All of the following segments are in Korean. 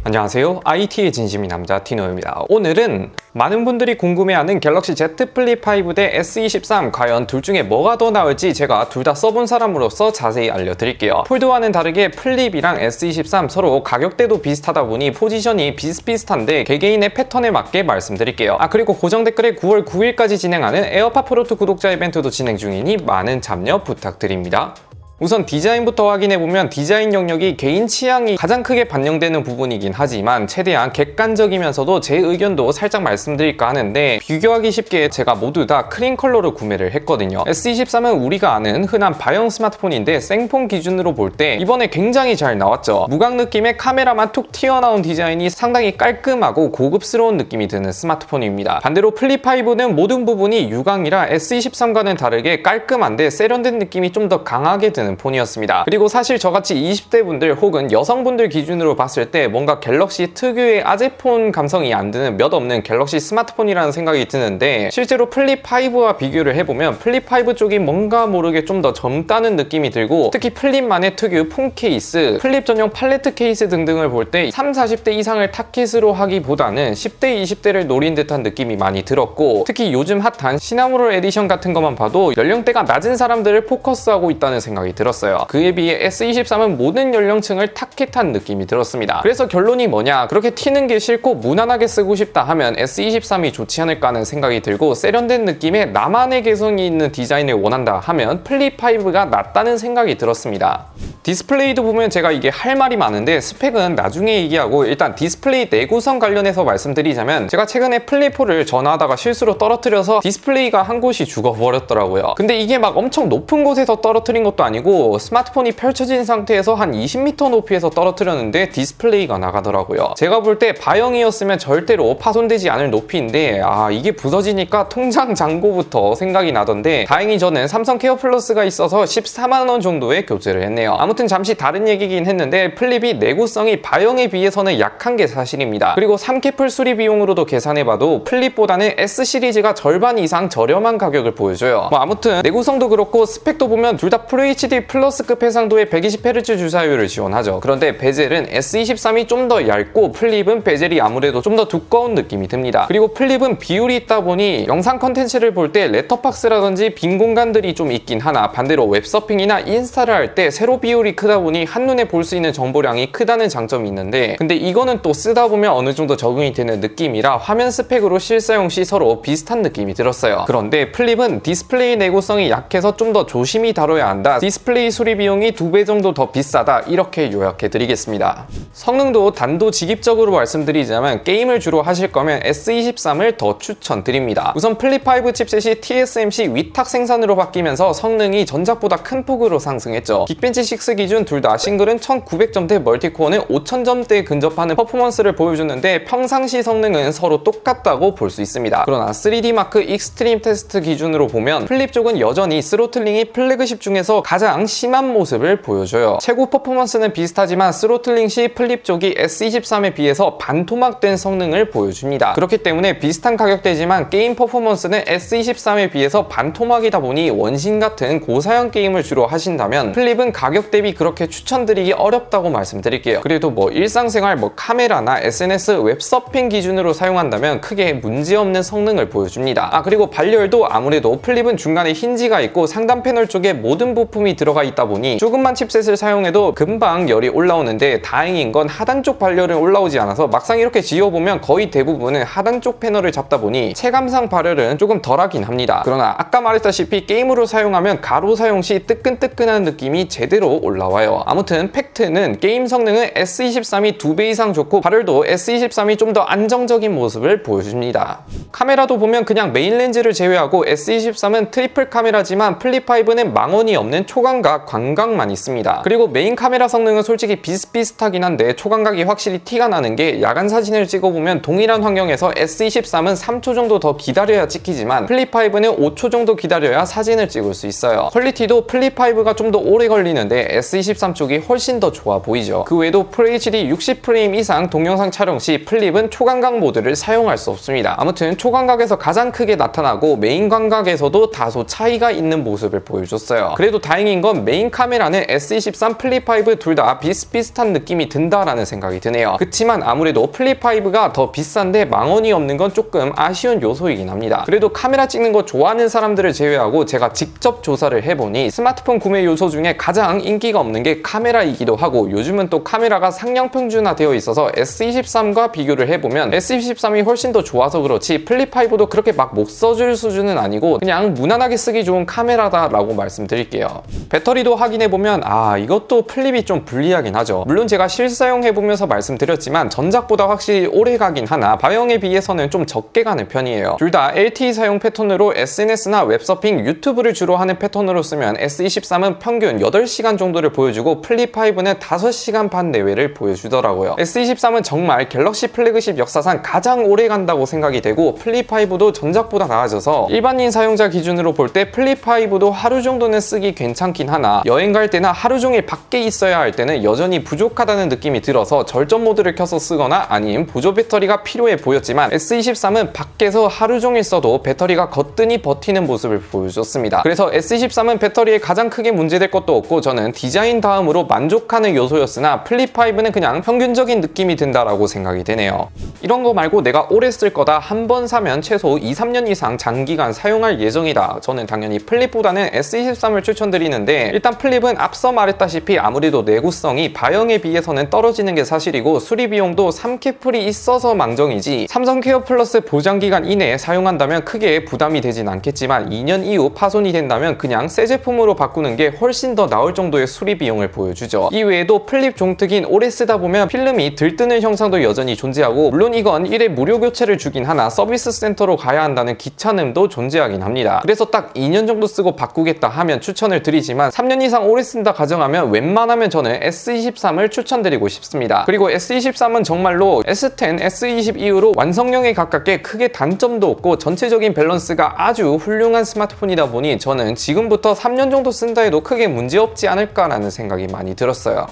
안녕하세요. IT의 진심인 남자 티노입니다. 오늘은 많은 분들이 궁금해하는 갤럭시 Z 플립 5 대 S23 과연 둘 중에 뭐가 더 나을지 제가 둘 다 써본 사람으로서 자세히 알려드릴게요. 폴드와는 다르게 플립이랑 S23 서로 가격대도 비슷하다 보니 포지션이 비슷비슷한데 개개인의 패턴에 맞게 말씀드릴게요. 그리고 고정 댓글에 9월 9일까지 진행하는 에어팟 프로2 구독자 이벤트도 진행 중이니 많은 참여 부탁드립니다. 우선 디자인부터 확인해보면 디자인 영역이 개인 취향이 가장 크게 반영되는 부분이긴 하지만 최대한 객관적이면서도 제 의견도 살짝 말씀드릴까 하는데, 비교하기 쉽게 제가 모두 다 크림 컬러로 구매를 했거든요. S23은 우리가 아는 흔한 바형 스마트폰인데 생폰 기준으로 볼 때 이번에 굉장히 잘 나왔죠. 무광 느낌의 카메라만 툭 튀어나온 디자인이 상당히 깔끔하고 고급스러운 느낌이 드는 스마트폰입니다. 반대로 플립 5는 모든 부분이 유광이라 S23과는 다르게 깔끔한데 세련된 느낌이 좀 더 강하게 드는 폰이었습니다. 그리고 사실 저같이 20대 분들 혹은 여성분들 기준으로 봤을 때 뭔가 갤럭시 특유의 아재폰 감성이 안 드는 몇 없는 갤럭시 스마트폰이라는 생각이 드는데, 실제로 플립 5와 비교를 해보면 플립 5 쪽이 뭔가 모르게 좀 더 젊다는 느낌이 들고, 특히 플립만의 특유 폰 케이스, 플립 전용 팔레트 케이스 등등을 볼 때 30, 40대 이상을 타깃으로 하기보다는 10대, 20대를 노린 듯한 느낌이 많이 들었고, 특히 요즘 핫한 시나모롤 에디션 같은 것만 봐도 연령대가 낮은 사람들을 포커스하고 있다는 생각이 들었어요. 그에 비해 S23은 모든 연령층을 타깃한 느낌이 들었습니다. 그래서 결론이 뭐냐, 그렇게 튀는 게 싫고 무난하게 쓰고 싶다 하면 S23이 좋지 않을까 하는 생각이 들고, 세련된 느낌의 나만의 개성이 있는 디자인을 원한다 하면 플립 5가 낫다는 생각이 들었습니다. 디스플레이도 보면 제가 이게 할 말이 많은데 스펙은 나중에 얘기하고, 일단 디스플레이 내구성 관련해서 말씀드리자면, 제가 최근에 플립 4를 전화하다가 실수로 떨어뜨려서 디스플레이가 한 곳이 죽어버렸더라고요. 근데 이게 막 엄청 높은 곳에서 떨어뜨린 것도 아니고 스마트폰이 펼쳐진 상태에서 한 20m 높이에서 떨어뜨렸는데 디스플레이가 나가더라고요. 제가 볼 때 바형이었으면 절대로 파손되지 않을 높이인데 이게 부서지니까 통장 잔고부터 생각이 나던데, 다행히 저는 삼성 케어 플러스가 있어서 14만원 정도에 교체를 했네요. 아무튼 잠시 다른 얘기긴 했는데, 플립이 내구성이 바형에 비해서는 약한 게 사실입니다. 그리고 3캐플 수리 비용으로도 계산해봐도 플립보다는 S 시리즈가 절반 이상 저렴한 가격을 보여줘요. 아무튼 내구성도 그렇고 스펙도 보면 둘 다 FHD 플러스급 해상도의 120Hz 주사율을 지원하죠. 그런데 베젤은 S23이 좀 더 얇고 플립은 베젤이 아무래도 좀 더 두꺼운 느낌이 듭니다. 그리고 플립은 비율이 있다 보니 영상 컨텐츠를 볼 때 레터박스라든지 빈 공간들이 좀 있긴 하나, 반대로 웹서핑이나 인스타를 할 때 세로 비율이 크다 보니 한눈에 볼 수 있는 정보량이 크다는 장점이 있는데, 근데 이거는 또 쓰다 보면 어느 정도 적응이 되는 느낌이라 화면 스펙으로 실사용 시 서로 비슷한 느낌이 들었어요. 그런데 플립은 디스플레이 내구성이 약해서 좀 더 조심히 다뤄야 한다, 디스플레이 수리 비용이 2배 정도 더 비싸다, 이렇게 요약해 드리겠습니다. 성능도 단도직입적으로 말씀드리자면, 게임을 주로 하실 거면 S23을 더 추천드립니다. 우선 플립 5 칩셋이 TSMC 위탁 생산으로 바뀌면서 성능이 전작보다 큰 폭으로 상승했죠. 긱벤치 6 기준 둘 다 싱글은 1900점대, 멀티코어는 5000점대에 근접하는 퍼포먼스를 보여주는데 평상시 성능은 서로 똑같다고 볼 수 있습니다. 그러나 3D 마크 익스트림 테스트 기준으로 보면 플립 쪽은 여전히 스로틀링이 플래그십 중에서 가장 심한 모습을 보여줘요. 최고 퍼포먼스는 비슷하지만 스로틀링 시 플립 쪽이 S23에 비해서 반토막된 성능을 보여줍니다. 그렇기 때문에 비슷한 가격대지만 게임 퍼포먼스는 S23에 비해서 반토막이다 보니 원신 같은 고사양 게임을 주로 하신다면 플립은 가격 대비 그렇게 추천드리기 어렵다고 말씀드릴게요. 그래도 일상생활 카메라나 SNS, 웹서핑 기준으로 사용한다면 크게 문제없는 성능을 보여줍니다. 그리고 발열도 아무래도 플립은 중간에 힌지가 있고 상단 패널 쪽에 모든 부품이 들어가 있다 보니 조금만 칩셋을 사용해도 금방 열이 올라오는데, 다행인 건 하단 쪽 발열은 올라오지 않아서 막상 이렇게 지워보면 거의 대부분은 하단 쪽 패널을 잡다 보니 체감상 발열은 조금 덜하긴 합니다. 그러나 아까 말했다시피 게임으로 사용하면 가로 사용 시 뜨끈뜨끈한 느낌이 제대로 올라와요. 아무튼 팩트는 게임 성능은 S23이 2배 이상 좋고 발열도 S23이 좀 더 안정적인 모습을 보여줍니다. 카메라도 보면 그냥 메인 렌즈를 제외하고 S23은 트리플 카메라지만 플립 5는 망원이 없는 초광각, 광각만 있습니다. 그리고 메인 카메라 성능은 솔직히 비슷비슷하긴 한데 초광각이 확실히 티가 나는 게, 야간 사진을 찍어보면 동일한 환경에서 S23은 3초 정도 더 기다려야 찍히지만 플립 5는 5초 정도 기다려야 사진을 찍을 수 있어요. 퀄리티도 플립 5가 좀 더 오래 걸리는데 S23 쪽이 훨씬 더 좋아 보이죠. 그 외에도 FHD 60프레임 이상 동영상 촬영 시 플립은 초광각 모드를 사용할 수 없습니다. 아무튼 초광각에서 가장 크게 나타나고 메인 광각에서도 다소 차이가 있는 모습을 보여줬어요. 그래도 다행인 건 메인 카메라는 S23 플립5 둘 다 비슷비슷한 느낌이 든다라는 생각이 드네요. 그치만 아무래도 플립5가 더 비싼데 망원이 없는 건 조금 아쉬운 요소이긴 합니다. 그래도 카메라 찍는 거 좋아하는 사람들을 제외하고 제가 직접 조사를 해보니 스마트폰 구매 요소 중에 가장 인기가 없는 게 카메라이기도 하고, 요즘은 또 카메라가 상향 평준화되어 있어서 S23과 비교를 해보면 S23이 훨씬 더 좋아서 그렇지 플립5도 그렇게 막 못 써줄 수준은 아니고 그냥 무난하게 쓰기 좋은 카메라다 라고 말씀드릴게요. 배터리도 확인해보면 이것도 플립이 좀 불리하긴 하죠. 물론 제가 실사용해보면서 말씀드렸지만 전작보다 확실히 오래 가긴 하나 바이형에 비해서는 좀 적게 가는 편이에요. 둘 다 LTE 사용 패턴으로 SNS나 웹서핑, 유튜브를 주로 하는 패턴으로 쓰면 S23은 평균 8시간 정도를 보여주고 플립5는 5시간 반 내외를 보여주더라고요. S23은 정말 갤럭시 플래그십 역사상 가장 오래 간다고 생각이 되고, 플립5도 전작보다 나아져서 일반인 사용자 기준으로 볼 때 플립5도 하루 정도는 쓰기 괜찮긴 하나 여행 갈 때나 하루 종일 밖에 있어야 할 때는 여전히 부족하다는 느낌이 들어서 절전 모드를 켜서 쓰거나 아님 보조 배터리가 필요해 보였지만 S23은 밖에서 하루 종일 써도 배터리가 거뜬히 버티는 모습을 보여줬습니다. 그래서 S23은 배터리에 가장 크게 문제될 것도 없고 저는 디자인 다음으로 만족하는 요소였으나 플립5는 그냥 평균적인 느낌이 든다라고 생각이 되네요. 이런 거 말고 내가 오래 쓸 거다, 한 번 사면 최소 2-3년 이상 장기간 사용할 예정이다, 저는 당연히 플립보다는 S23을 추천드리는데, 일단 플립은 앞서 말했다시피 아무래도 내구성이 바이형에 비해서는 떨어지는 게 사실이고 수리 비용도 3캐플이 있어서 망정이지 삼성 케어 플러스 보장기간 이내에 사용한다면 크게 부담이 되진 않겠지만 2년 이후 파손이 된다면 그냥 새 제품으로 바꾸는 게 훨씬 더 나을 정도의 수리 비용을 보여주죠. 이외에도 플립 종특인 오래 쓰다 보면 필름이 들뜨는 현상도 여전히 존재하고, 물론 이건 1회 무료 교체를 주긴 하나 서비스 센터로 가야 한다는 귀찮음도 존재하긴 합니다. 그래서 딱 2년 정도 쓰고 바꾸겠다 하면 추천을 드리지만 3년 이상 오래 쓴다 가정하면 웬만하면 저는 S23을 추천드리고 싶습니다. 그리고 S23은 정말로 S10, S20 이후로 완성형에 가깝게 크게 단점도 없고 전체적인 밸런스가 아주 훌륭한 스마트폰이다 보니 저는 지금부터 3년 정도 쓴다 해도 크게 문제없지 않을까라는 생각이 많이 들었어요.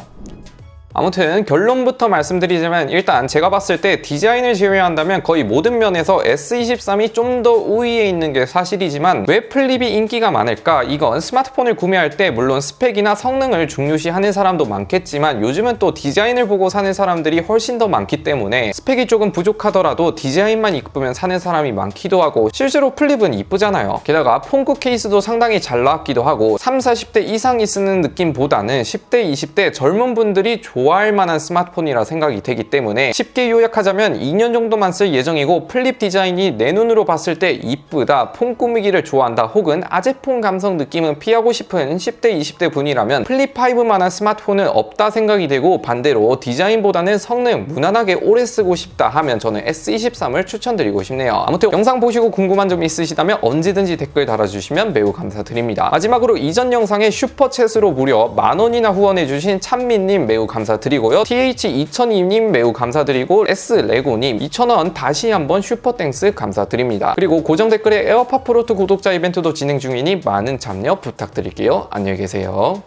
아무튼 결론부터 말씀드리자면, 일단 제가 봤을 때 디자인을 제외한다면 거의 모든 면에서 S23이 좀 더 우위에 있는 게 사실이지만 왜 플립이 인기가 많을까? 이건 스마트폰을 구매할 때 물론 스펙이나 성능을 중요시하는 사람도 많겠지만 요즘은 또 디자인을 보고 사는 사람들이 훨씬 더 많기 때문에 스펙이 조금 부족하더라도 디자인만 이쁘면 사는 사람이 많기도 하고, 실제로 플립은 이쁘잖아요. 게다가 폰크 케이스도 상당히 잘 나왔기도 하고 30-40대 이상이 쓰는 느낌보다는 10대, 20대 젊은 분들이 좋아할 만한 스마트폰이라 생각이 되기 때문에 쉽게 요약하자면 2년 정도만 쓸 예정이고, 플립 디자인이 내 눈으로 봤을 때 이쁘다, 폰 꾸미기를 좋아한다, 혹은 아재폰 감성 느낌은 피하고 싶은 10대, 20대 분이라면 플립5만한 스마트폰은 없다 생각이 되고, 반대로 디자인보다는 성능 무난하게 오래 쓰고 싶다 하면 저는 S23을 추천드리고 싶네요. 아무튼 영상 보시고 궁금한 점 있으시다면 언제든지 댓글 달아주시면 매우 감사드립니다. 마지막으로 이전 영상에 슈퍼챗으로 무려 10,000원이나 후원해주신 찬미님 매우 감사드리고요. TH2002님 매우 감사드리고, S레고님 2,000원 다시 한번 슈퍼땡스 감사드립니다. 그리고 고정 댓글에 에어팟 프로2 구독자 이벤트도 진행 중이니 많은 참여 부탁드릴게요. 안녕히 계세요.